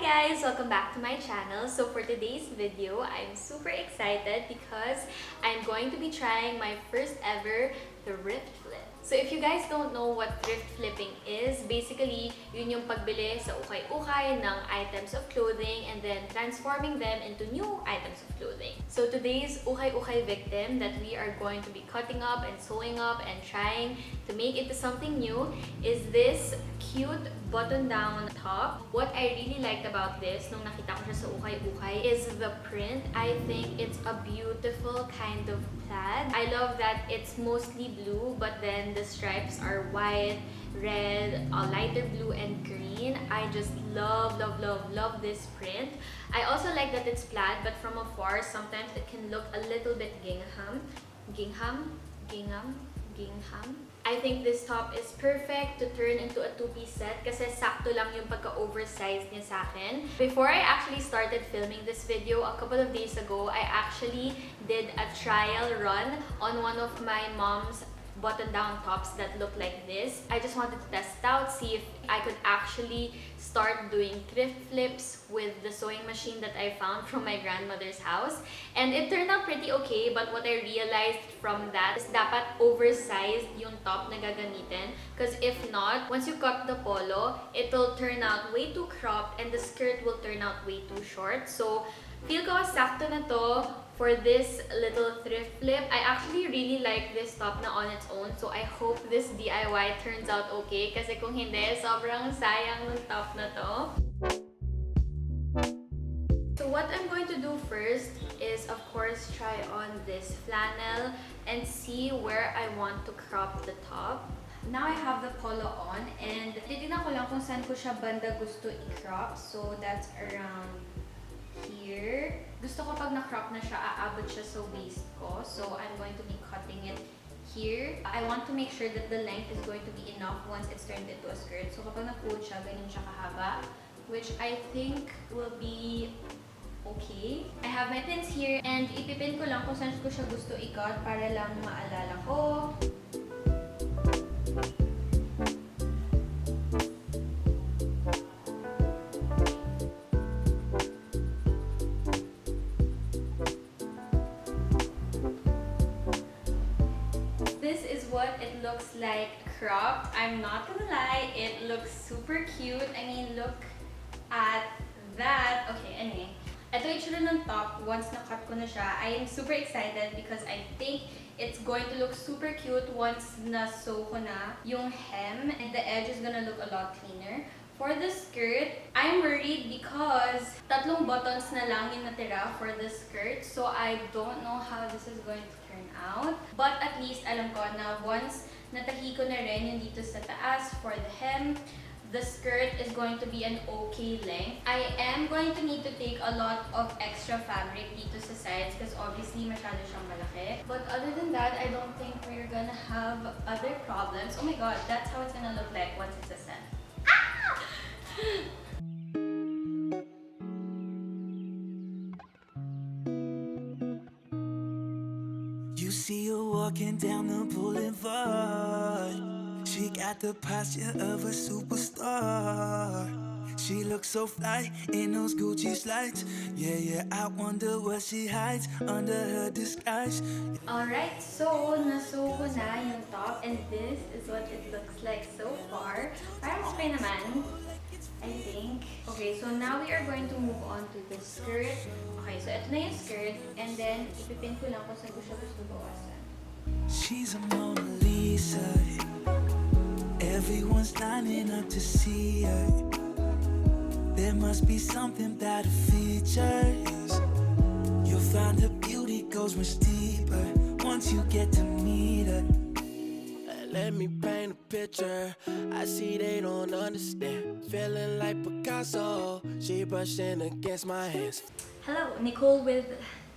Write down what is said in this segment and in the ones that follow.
guys! Welcome back to my channel. So for today's video, I'm super excited because I'm going to be trying my first ever thrift flip. So if you guys don't know what thrift flipping is, basically, yun yung pagbili sa ukay-ukay ng items of clothing and then transforming them into new items of clothing. So today's ukay-ukay victim that we are going to be cutting up and sewing up and trying to make into something new is this cute button-down top. What I really liked about this nung nakita ko siya sa ukay-ukay is the print. I think it's a beautiful kind of plaid. I love that it's mostly blue, but then the stripes are white, red, lighter blue, and green. I just love this print. I also like that it's plaid, but from afar, sometimes it can look a little bit gingham. I think this top is perfect to turn into a two-piece set kasi sakto lang yung pagka-oversized niya sa akin. Before I actually started filming this video, a couple of days ago, I actually did a trial run on one of my mom's button-down tops that look like this. I just wanted to test out, see if I could actually start doing thrift flips with the sewing machine that I found from my grandmother's house. And it turned out pretty okay, but what I realized from that is dapat oversized yung top na gagamitin. Because if not, once you cut the polo, it'll turn out way too cropped and the skirt will turn out way too short. So, feel ko sakto na to for this little thrift flip. I actually really like this top na on its own, so I hope this DIY turns out okay kasi kung hindi, sobrang sayang ng top na to. So what I'm going to do first is of course try on this flannel and see where I want to crop the top. Now I have the polo on and titignan ko lang kung saan ko siya banda gusto i-crop. So that's around here. Gusto ko pag na-crop na siya, aabot siya sa waist ko. So, I'm going to be cutting it here. I want to make sure that the length is going to be enough once it's turned into a skirt. So, kapag na-fold siya, ganyan siya kahaba. Which I think will be okay. I have my pins here and ipipin ko lang kung saan ko siya gusto i-cut para lang maalala ko. What it looks like cropped. I'm not gonna lie, it looks super cute. I mean, look at that. Okay, anyway. Ito yung itsura ng top once na-cut ko na siya. I am super excited because I think it's going to look super cute once na-sew ko na yung hem and the edge is gonna look a lot cleaner. For the skirt, I'm worried because tatlong buttons na lang yung natira for the skirt. So I don't know how this is going to turn out. But at least alam ko na once natahi ko na rin yung dito sa taas for the hem, the skirt is going to be an okay length. I am going to need to take a lot of extra fabric dito sa sides because obviously masyado siyang malaki. But other than that, I don't think we're gonna have other problems. Oh my god, that's how it's gonna look like once it's a set. You see her walking down the boulevard. She got the posture of a superstar. She looks so fly in those Gucci slides. Yeah, I wonder what she hides under her disguise. Alright, so na-sew ko na yung top and this is what it looks like so far. Parang okay naman, I think. Okay, so now we are going to move on to the skirt. Okay, so ito na yung skirt and then ipipin ko lang kung saan ko siya gusto bawasan. She's a Mona Lisa. Everyone's lining up to see her. There must be something about her features. You'll find her beauty goes much deeper once you get to meet her. Let me paint a picture. I see they don't understand. Feeling like Picasso. She brushing against my hands. Hello, Nicole with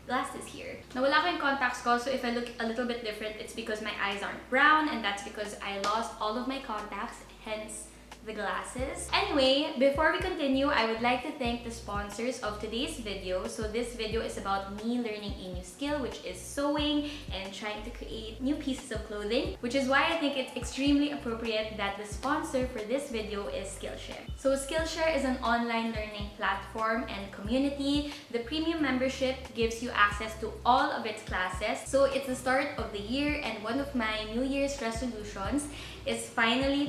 glasses here. Nawala ko yung contacts ko, so if I look a little bit different, it's because my eyes aren't brown and that's because I lost all of my contacts, hence the glasses. Anyway, before we continue, I would like to thank the sponsors of today's video. So this video is about me learning a new skill, which is sewing and trying to create new pieces of clothing, which is why I think it's extremely appropriate that the sponsor for this video is Skillshare. So Skillshare is an online learning platform and community. The premium membership gives you access to all of its classes. So it's the start of the year, and one of my New Year's resolutions is finally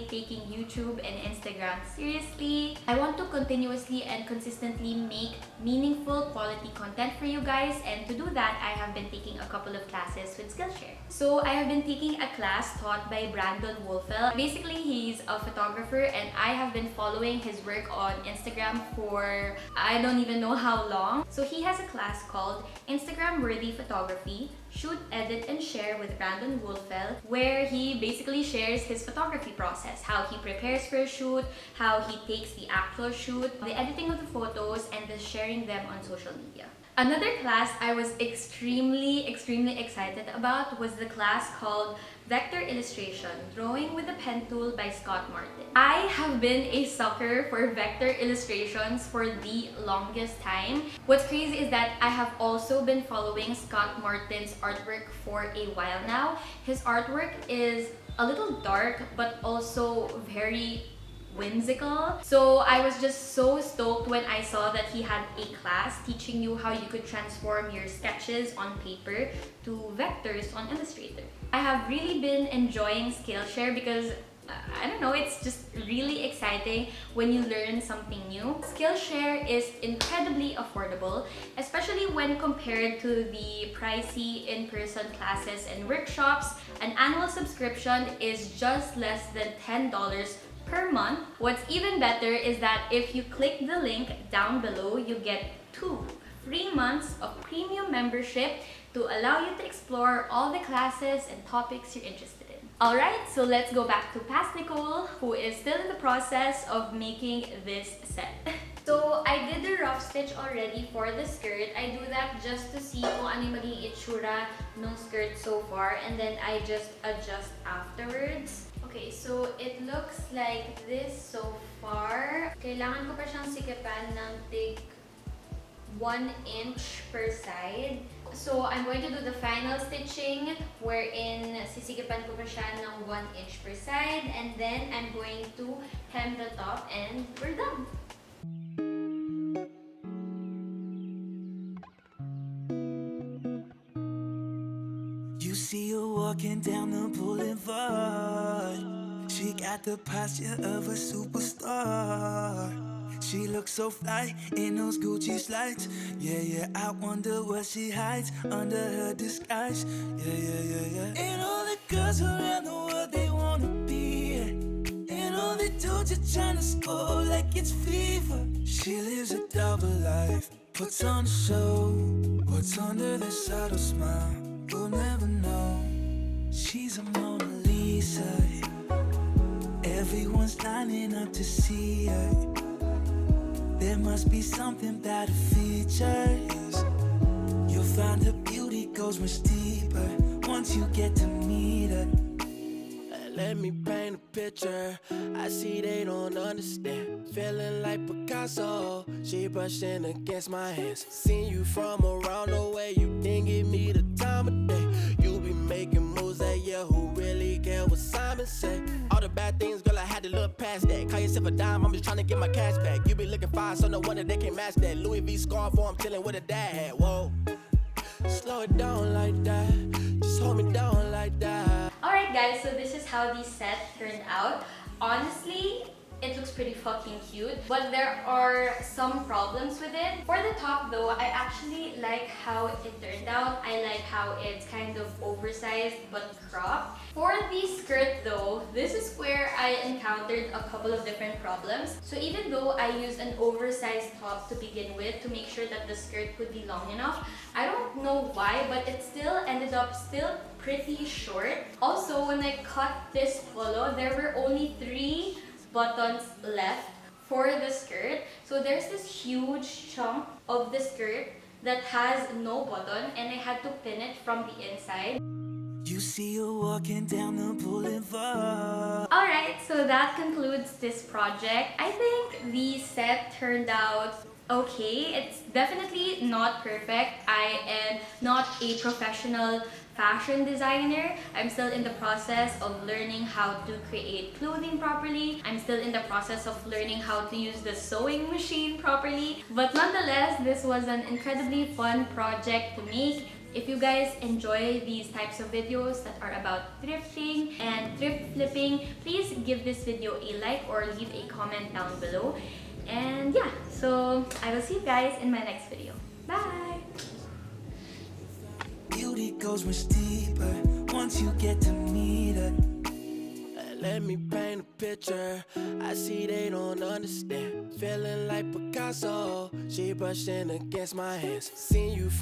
taking YouTube and Instagram seriously. I want to continuously and consistently make meaningful quality content for you guys, and to do that, I have been taking a couple of classes with Skillshare. So I have been taking a class taught by Brandon Wolfel. Basically, he's a photographer, and I have been following his work on Instagram for I don't even know how long. So he has a class called Instagram Worthy Photography, Shoot, Edit, and Share with Brandon Wolfel, where he basically shares his photography process, how he prepares for a shoot, how he takes the actual shoot, the editing of the photos, and the sharing them on social media. Another class I was extremely excited about was the class called Vector Illustration, Drawing with a Pen Tool by Scott Martin. I have been a sucker for vector illustrations for the longest time. What's crazy is that I have also been following Scott Martin's artwork for a while now. His artwork is a little dark, but also very whimsical. So I was just so stoked when I saw that he had a class teaching you how you could transform your sketches on paper to vectors on Illustrator. I have really been enjoying Skillshare because I don't know, it's just really exciting when you learn something new. Skillshare is incredibly affordable, especially when compared to the pricey in-person classes and workshops. An annual subscription is just less than $10 per month. What's even better is that if you click the link down below, you get 2 free months of premium membership to allow you to explore all the classes and topics you're interested in. Alright, so let's go back to past Nicole, who is still in the process of making this set. So I did the rough stitch already for the skirt. I do that just to see kung ano yung maging itsura ng skirt so far, and then I just adjust afterwards. Okay, so it looks like this so far. Kailangan ko pa siyang sikipan ng tig 1 inch per side. So I'm going to do the final stitching, wherein sisikipan ko pa siya ng 1 inch per side, and then I'm going to hem the top and we're done. You see her walking down the boulevard. She got the posture of a superstar. She looks so fly in those Gucci slides. Yeah, I wonder what she hides under her disguise. Yeah. And all the girls around the world, they wanna be her. And all the dudes are trying to score like it's fever. She lives a double life, puts on a show. What's under the subtle smile, we'll never know. She's a Mona Lisa. Everyone's lining up to see her. There must be something about her features. You'll find her beauty goes much deeper once you get to meet her. Let me paint a picture. I see they don't understand. Feeling like Picasso. She brushing against my hands. Seen you from around the way. You didn't give me the time of day. You be making moves that yeah, who really care what Simon say? All the bad things, girl, I had to look past that. Call yourself a dime, I'm just trying to get my cash back. You be looking fine, so no wonder they can't match that. Louis V scarf, or I'm chilling with a dad hat. Whoa, slow it down like that. Just hold me down like that. Alright guys, so this is how the set turned out. Honestly, it looks pretty fucking cute, but there are some problems with it. For the top though, I actually like how it turned out. I like how it's kind of oversized but cropped. For the skirt though, this is where I encountered a couple of different problems. So even though I used an oversized top to begin with to make sure that the skirt would be long enough, I don't know why, but it still ended up pretty short. Also, when I cut this polo, there were only 3 buttons left for the skirt. So there's this huge chunk of the skirt that has no button, and I had to pin it from the inside. You see her walking down the boulevard. Alright, so that concludes this project. I think the set turned out okay. It's definitely not perfect. I am not a professional fashion designer. I'm still in the process of learning how to create clothing properly. I'm still in the process of learning how to use the sewing machine properly. But nonetheless, this was an incredibly fun project to make. If you guys enjoy these types of videos that are about thrifting and thrift flipping, please give this video a like or leave a comment down below. And yeah, so I will see you guys in my next video. Bye! Beauty goes much deeper once you get to meet her. Let me paint a picture. I see they don't understand. Feeling like Picasso. She brushing against my hands. Seen you from